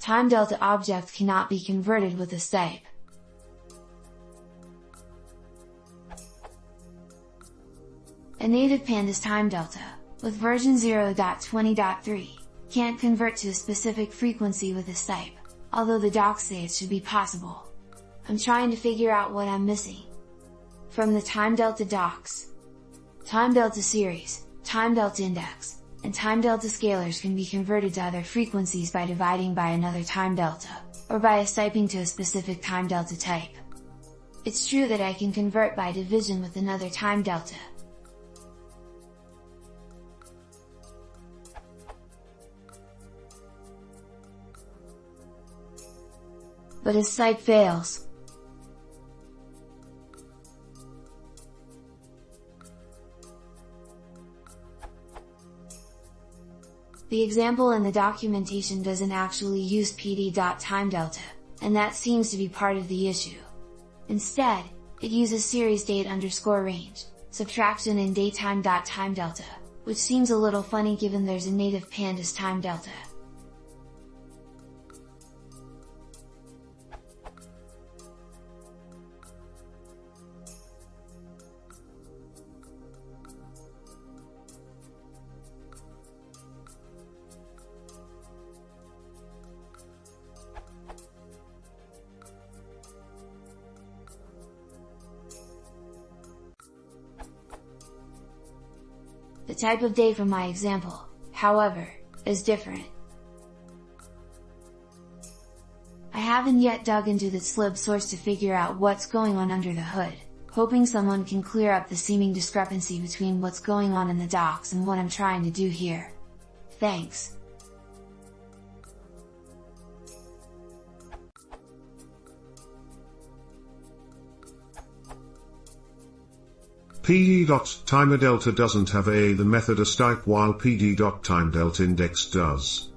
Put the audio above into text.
Timedelta object cannot be converted with astype. A native pandas Timedelta, with version 0.20.3, can't convert to a specific frequency with astype, although the docs say it should be possible. I'm trying to figure out what I'm missing. From the Timedelta docs, Timedelta series, Timedelta index, and Timedelta scalars can be converted to other frequencies by dividing by another Timedelta, or by astyping to a specific Timedelta type. It's true that I can convert by division with another Timedelta. But astype fails. The example in the documentation doesn't actually use pd.timedelta, and that seems to be part of the issue. Instead, it uses series date_range, subtraction and datetime.timedelta, which seems a little funny given there's a native pandas Timedelta. The type of date from my example, however, is different. I haven't yet dug into the slib source to figure out what's going on under the hood, hoping someone can clear up the seeming discrepancy between what's going on in the docs and what I'm trying to do here. Thanks! pd.timedelta doesn't have the method astype while pd.timedelta index does.